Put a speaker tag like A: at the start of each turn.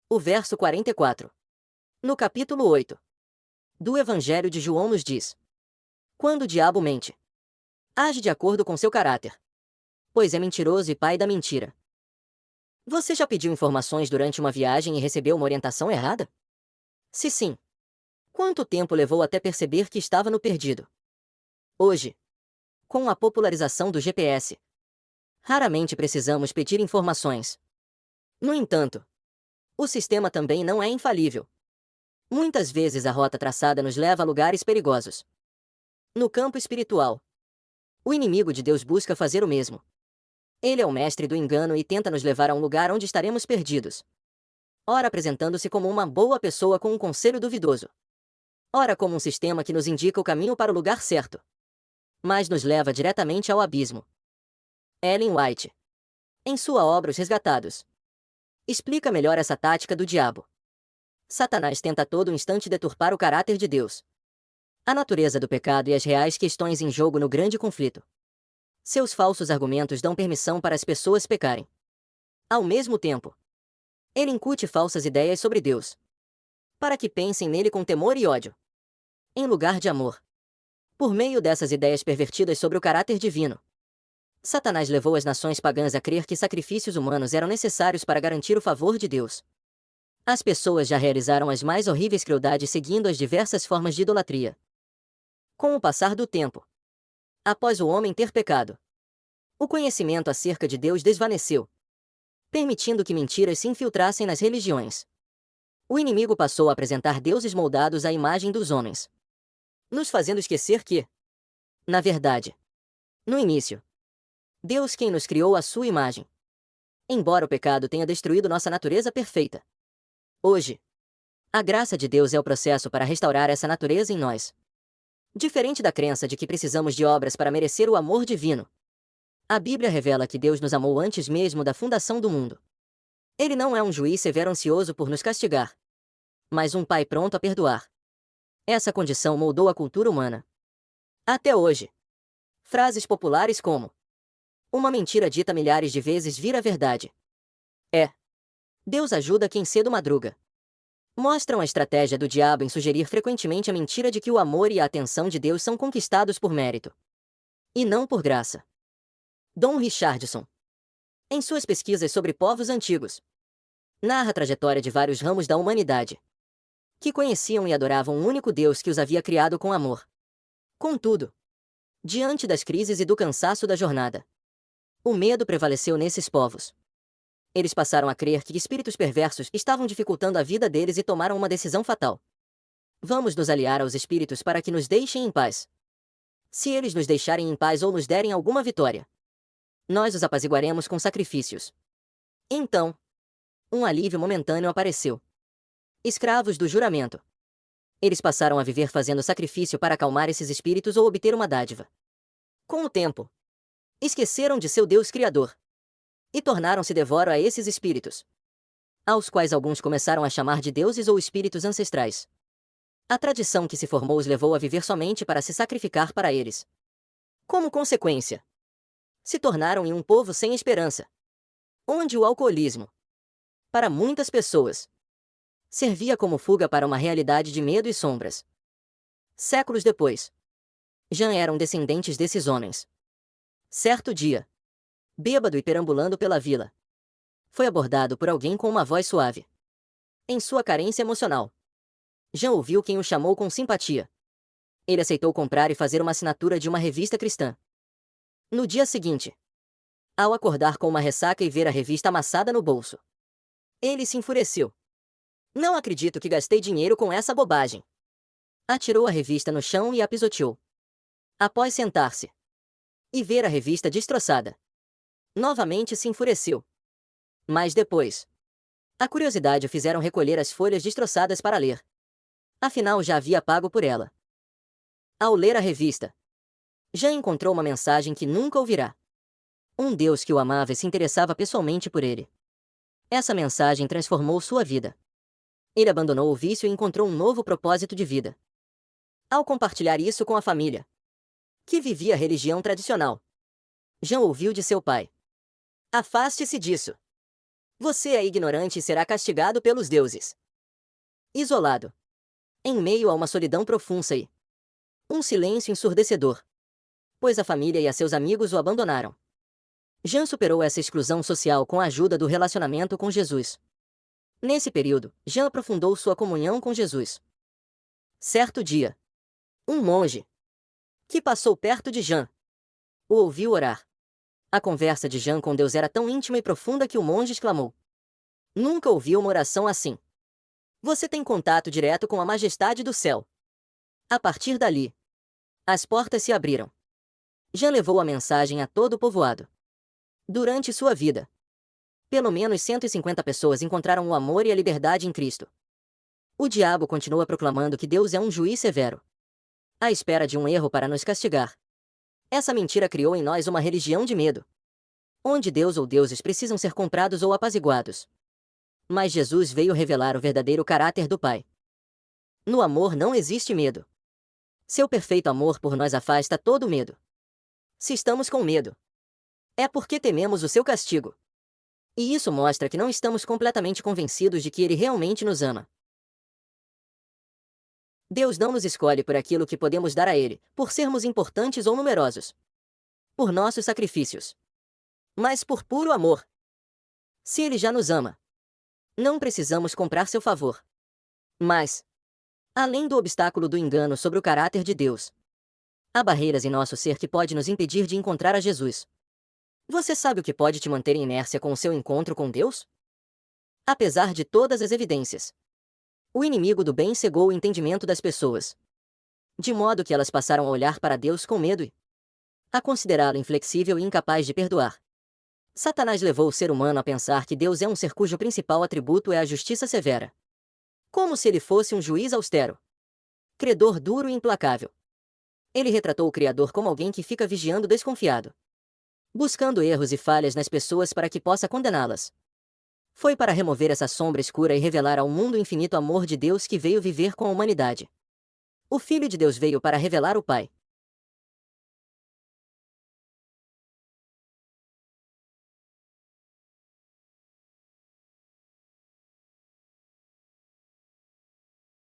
A: O verso 44. No capítulo 8 do Evangelho de João nos diz: quando o diabo mente, age de acordo com seu caráter, pois é mentiroso e pai da mentira. Você já pediu informações durante uma viagem e recebeu uma orientação errada? Se sim, quanto tempo levou até perceber que estava no perdido? Hoje, com a popularização do GPS, raramente precisamos pedir informações. No entanto, o sistema também não é infalível. Muitas vezes a rota traçada nos leva a lugares perigosos. No campo espiritual, o inimigo de Deus busca fazer o mesmo. Ele é o mestre do engano e tenta nos levar a um lugar onde estaremos perdidos. Ora apresentando-se como uma boa pessoa com um conselho duvidoso. Ora como um sistema que nos indica o caminho para o lugar certo, mas nos leva diretamente ao abismo. Ellen White, em sua obra Os Resgatados, explica melhor essa tática do diabo. Satanás tenta a todo instante deturpar o caráter de Deus, a natureza do pecado e as reais questões em jogo no grande conflito. Seus falsos argumentos dão permissão para as pessoas pecarem. Ao mesmo tempo, ele incute falsas ideias sobre Deus, para que pensem nele com temor e ódio, em lugar de amor. Por meio dessas ideias pervertidas sobre o caráter divino, Satanás levou as nações pagãs a crer que sacrifícios humanos eram necessários para garantir o favor de Deus. As pessoas já realizaram as mais horríveis crueldades seguindo as diversas formas de idolatria. Com o passar do tempo, após o homem ter pecado, o conhecimento acerca de Deus desvaneceu, permitindo que mentiras se infiltrassem nas religiões. O inimigo passou a apresentar deuses moldados à imagem dos homens, nos fazendo esquecer que, na verdade, no início, Deus quem nos criou à sua imagem. Embora o pecado tenha destruído nossa natureza perfeita, hoje, a graça de Deus é o processo para restaurar essa natureza em nós. Diferente da crença de que precisamos de obras para merecer o amor divino, a Bíblia revela que Deus nos amou antes mesmo da fundação do mundo. Ele não é um juiz severo ansioso por nos castigar, mas um pai pronto a perdoar. Essa condição moldou a cultura humana. Até hoje, frases populares como uma mentira dita milhares de vezes vira verdade. Deus ajuda quem cedo madruga. Mostram a estratégia do diabo em sugerir frequentemente a mentira de que o amor e a atenção de Deus são conquistados por mérito, e não por graça. Don Richardson, em suas pesquisas sobre povos antigos, narra a trajetória de vários ramos da humanidade, que conheciam e adoravam um único Deus que os havia criado com amor. Contudo, diante das crises e do cansaço da jornada, o medo prevaleceu nesses povos. Eles passaram a crer que espíritos perversos estavam dificultando a vida deles e tomaram uma decisão fatal. Vamos nos aliar aos espíritos para que nos deixem em paz. Se eles nos deixarem em paz ou nos derem alguma vitória, nós os apaziguaremos com sacrifícios. Então, um alívio momentâneo apareceu. Escravos do juramento. Eles passaram a viver fazendo sacrifício para acalmar esses espíritos ou obter uma dádiva. Com o tempo, esqueceram de seu Deus Criador e tornaram-se devoros a esses espíritos, aos quais alguns começaram a chamar de deuses ou espíritos ancestrais. A tradição que se formou os levou a viver somente para se sacrificar para eles. Como consequência, se tornaram em um povo sem esperança, onde o alcoolismo, para muitas pessoas, servia como fuga para uma realidade de medo e sombras. Séculos depois, já eram descendentes desses homens. Certo dia, bêbado e perambulando pela vila, foi abordado por alguém com uma voz suave. Em sua carência emocional, Jean ouviu quem o chamou com simpatia. Ele aceitou comprar e fazer uma assinatura de uma revista cristã. No dia seguinte, ao acordar com uma ressaca e ver a revista amassada no bolso, ele se enfureceu. Não acredito que gastei dinheiro com essa bobagem. Atirou a revista no chão e a pisoteou. Após sentar-se e ver a revista destroçada, novamente se enfureceu. Mas depois, a curiosidade o fizeram recolher as folhas destroçadas para ler. Afinal, já havia pago por ela. Ao ler a revista, já encontrou uma mensagem que nunca ouvirá. Um Deus que o amava e se interessava pessoalmente por ele. Essa mensagem transformou sua vida. Ele abandonou o vício e encontrou um novo propósito de vida. Ao compartilhar isso com a família, que vivia a religião tradicional, Jean ouviu de seu pai: afaste-se disso. Você é ignorante e será castigado pelos deuses. Isolado. Em meio a uma solidão profunda e um silêncio ensurdecedor. Pois a família e a seus amigos o abandonaram. Jean superou essa exclusão social com a ajuda do relacionamento com Jesus. Nesse período, Jean aprofundou sua comunhão com Jesus. Certo dia, um monge que passou perto de Jean o ouviu orar. A conversa de Jean com Deus era tão íntima e profunda que o monge exclamou: Nunca ouvi uma oração assim. Você tem contato direto com a majestade do céu. A partir dali, as portas se abriram. Jean levou a mensagem a todo o povoado. Durante sua vida, pelo menos 150 pessoas encontraram o amor e a liberdade em Cristo. O diabo continua proclamando que Deus é um juiz severo, à espera de um erro para nos castigar. Essa mentira criou em nós uma religião de medo, onde Deus ou deuses precisam ser comprados ou apaziguados. Mas Jesus veio revelar o verdadeiro caráter do Pai. No amor não existe medo. Seu perfeito amor por nós afasta todo medo. Se estamos com medo, é porque tememos o seu castigo. E isso mostra que não estamos completamente convencidos de que Ele realmente nos ama. Deus não nos escolhe por aquilo que podemos dar a Ele, por sermos importantes ou numerosos, por nossos sacrifícios, mas por puro amor. Se Ele já nos ama, não precisamos comprar seu favor. Mas, além do obstáculo do engano sobre o caráter de Deus, há barreiras em nosso ser que pode nos impedir de encontrar a Jesus. Você sabe o que pode te manter em inércia com o seu encontro com Deus? Apesar de todas as evidências, o inimigo do bem cegou o entendimento das pessoas, de modo que elas passaram a olhar para Deus com medo e a considerá-lo inflexível e incapaz de perdoar. Satanás levou o ser humano a pensar que Deus é um ser cujo principal atributo é a justiça severa. Como se ele fosse um juiz austero, credor duro e implacável. Ele retratou o Criador como alguém que fica vigiando desconfiado, buscando erros e falhas nas pessoas para que possa condená-las. Foi para remover essa sombra escura e revelar ao mundo o infinito amor de Deus que veio viver com a humanidade. O Filho de Deus veio para revelar o Pai.